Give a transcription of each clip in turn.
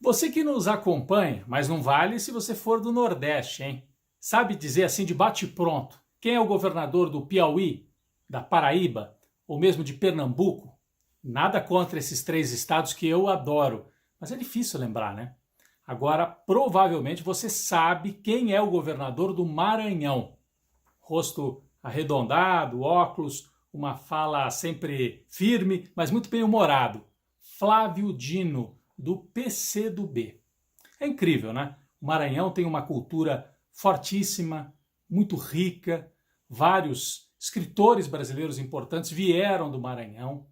Você que nos acompanha, mas não vale se você for do Nordeste, hein? Sabe dizer assim de bate-pronto quem é o governador do Piauí, da Paraíba ou mesmo de Pernambuco? Nada contra esses três estados que eu adoro, mas é difícil lembrar, né? Agora, provavelmente você sabe quem é o governador do Maranhão. Rosto arredondado, óculos, uma fala sempre firme, mas muito bem-humorado. Flávio Dino, do PCdoB. É incrível, né? O Maranhão tem uma cultura fortíssima, muito rica. Vários escritores brasileiros importantes vieram do Maranhão.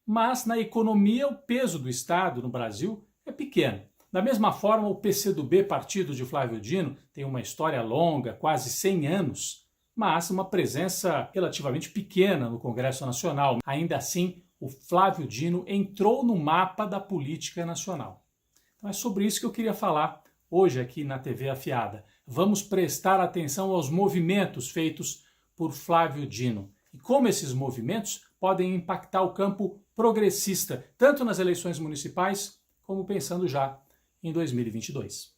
Mas na economia o peso do Estado no Brasil é pequeno. Da mesma forma, o PCdoB, partido de Flávio Dino, tem uma história longa, quase 100 anos, mas uma presença relativamente pequena no Congresso Nacional. Ainda assim, o Flávio Dino entrou no mapa da política nacional. Então é sobre isso que eu queria falar hoje aqui na TV Afiada. Vamos prestar atenção aos movimentos feitos por Flávio Dino e como esses movimentos podem impactar o campo progressista, tanto nas eleições municipais como pensando já em 2022.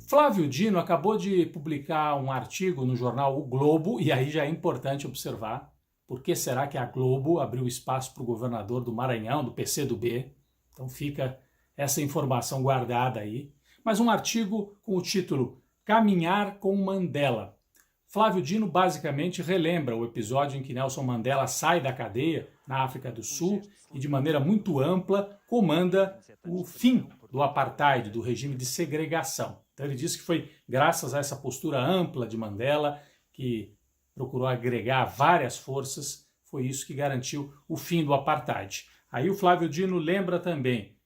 Flávio Dino acabou de publicar um artigo no jornal O Globo, e aí já é importante observar por que será que a Globo abriu espaço para o governador do Maranhão, do PCdoB. Então fica essa informação guardada aí. Mas um artigo com o título Caminhar com Mandela. Flávio Dino basicamente relembra o episódio em que Nelson Mandela sai da cadeia na África do Sul e de maneira muito ampla comanda o fim do apartheid, do regime de segregação. Então ele diz que foi graças a essa postura ampla de Mandela, que procurou agregar várias forças, foi isso que garantiu o fim do apartheid. Aí o Flávio Dino lembra também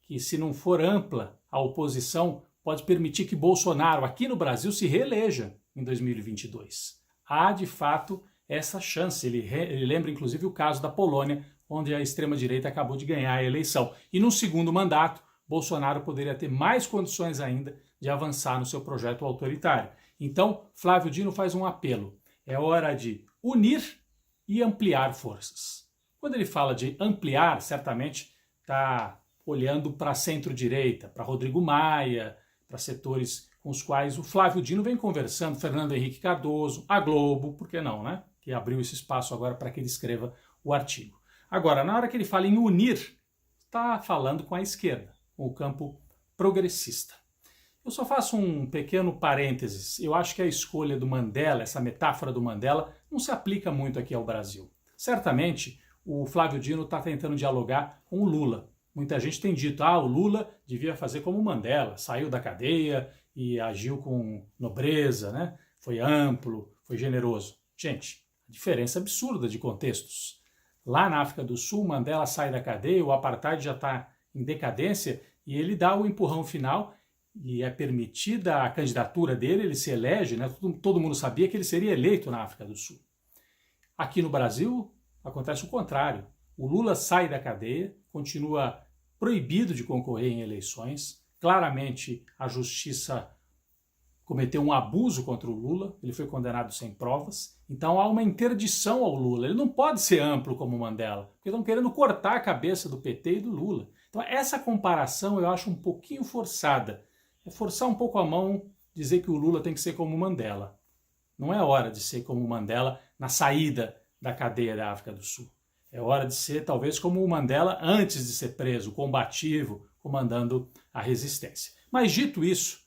que se não for ampla a oposição, pode permitir que Bolsonaro aqui no Brasil se reeleja em 2022. Há de fato essa chance. Ele lembra inclusive o caso da Polônia, onde a extrema-direita acabou de ganhar a eleição. E num segundo mandato, Bolsonaro poderia ter mais condições ainda de avançar no seu projeto autoritário. Então, Flávio Dino faz um apelo. É hora de unir e ampliar forças. Quando ele fala de ampliar, certamente está olhando para a centro-direita, para Rodrigo Maia, para setores com os quais o Flávio Dino vem conversando, Fernando Henrique Cardoso, a Globo, por que não, né? Que abriu esse espaço agora para que ele escreva o artigo. Agora, na hora que ele fala em unir, está falando com a esquerda, com o campo progressista. Eu só faço um pequeno parênteses. Eu acho que a escolha do Mandela, essa metáfora do Mandela, não se aplica muito aqui ao Brasil. Certamente, o Flávio Dino está tentando dialogar com o Lula. Muita gente tem dito, o Lula devia fazer como o Mandela, saiu da cadeia e agiu com nobreza, né? Foi amplo, foi generoso. Gente, a diferença é absurda de contextos. Lá na África do Sul, Mandela sai da cadeia, o apartheid já está em decadência e ele dá o empurrão final e é permitida a candidatura dele, ele se elege, né? Todo mundo sabia que ele seria eleito na África do Sul. Aqui no Brasil acontece o contrário. O Lula sai da cadeia, continua proibido de concorrer em eleições. Claramente a justiça cometeu um abuso contra o Lula, ele foi condenado sem provas. Então há uma interdição ao Lula. Ele não pode ser amplo como o Mandela, porque estão querendo cortar a cabeça do PT e do Lula. Então essa comparação eu acho um pouquinho forçada. É forçar um pouco a mão dizer que o Lula tem que ser como o Mandela. Não é hora de ser como o Mandela na saída da cadeia da África do Sul. É hora de ser talvez como o Mandela antes de ser preso, combativo, comandando a resistência. Mas dito isso,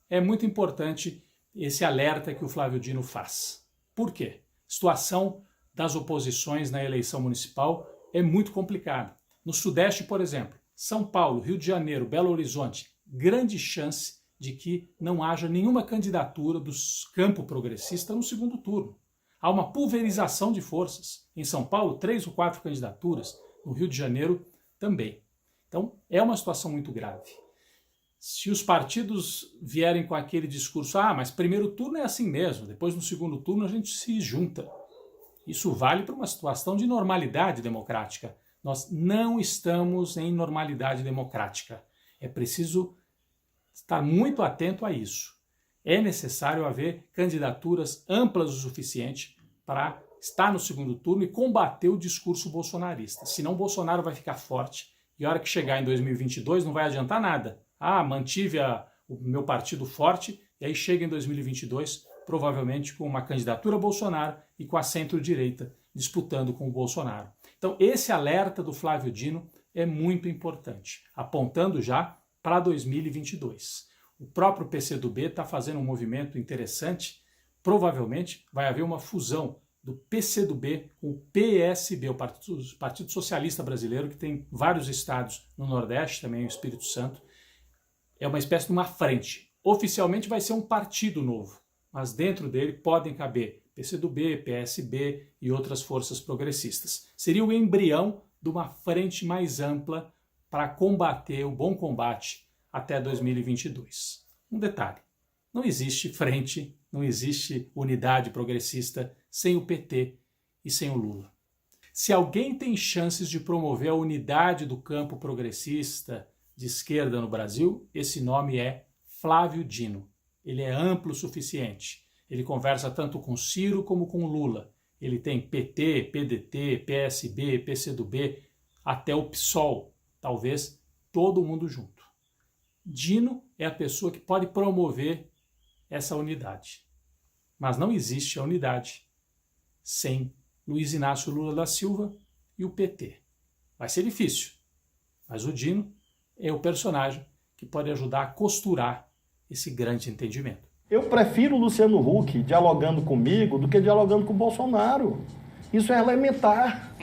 é muito importante esse alerta que o Flávio Dino faz. Por quê? A situação das oposições na eleição municipal é muito complicada. No Sudeste, por exemplo, São Paulo, Rio de Janeiro, Belo Horizonte, grande chance de que não haja nenhuma candidatura do campo progressista no segundo turno. Há uma pulverização de forças. Em São Paulo, 3 ou 4 candidaturas. No Rio de Janeiro, também. Então, é uma situação muito grave. Se os partidos vierem com aquele discurso, mas primeiro turno é assim mesmo, depois no segundo turno a gente se junta. Isso vale para uma situação de normalidade democrática. Nós não estamos em normalidade democrática. É preciso estar muito atento a isso. É necessário haver candidaturas amplas o suficiente para está no segundo turno e combater o discurso bolsonarista. Senão Bolsonaro vai ficar forte e a hora que chegar em 2022 não vai adiantar nada. Ah, mantive o meu partido forte e aí chega em 2022 provavelmente com uma candidatura a Bolsonaro e com a centro-direita disputando com o Bolsonaro. Então esse alerta do Flávio Dino é muito importante, apontando já para 2022. O próprio PCdoB está fazendo um movimento interessante, provavelmente vai haver uma fusão do PCdoB com o PSB, o Partido Socialista Brasileiro, que tem vários estados no Nordeste, também o Espírito Santo. É uma espécie de uma frente. Oficialmente vai ser um partido novo, mas dentro dele podem caber PCdoB, PSB e outras forças progressistas. Seria o embrião de uma frente mais ampla para combater o bom combate até 2022. Um detalhe, não existe frente, não existe unidade progressista sem o PT e sem o Lula. Se alguém tem chances de promover a unidade do campo progressista de esquerda no Brasil, esse nome é Flávio Dino. Ele é amplo o suficiente. Ele conversa tanto com Ciro como com Lula. Ele tem PT, PDT, PSB, PCdoB, até o PSOL, talvez todo mundo junto. Dino é a pessoa que pode promover essa unidade. Mas não existe a unidade sem Luiz Inácio Lula da Silva e o PT. Vai ser difícil, mas o Dino é o personagem que pode ajudar a costurar esse grande entendimento. Eu prefiro o Luciano Huck dialogando comigo do que dialogando com o Bolsonaro. Isso é elementar.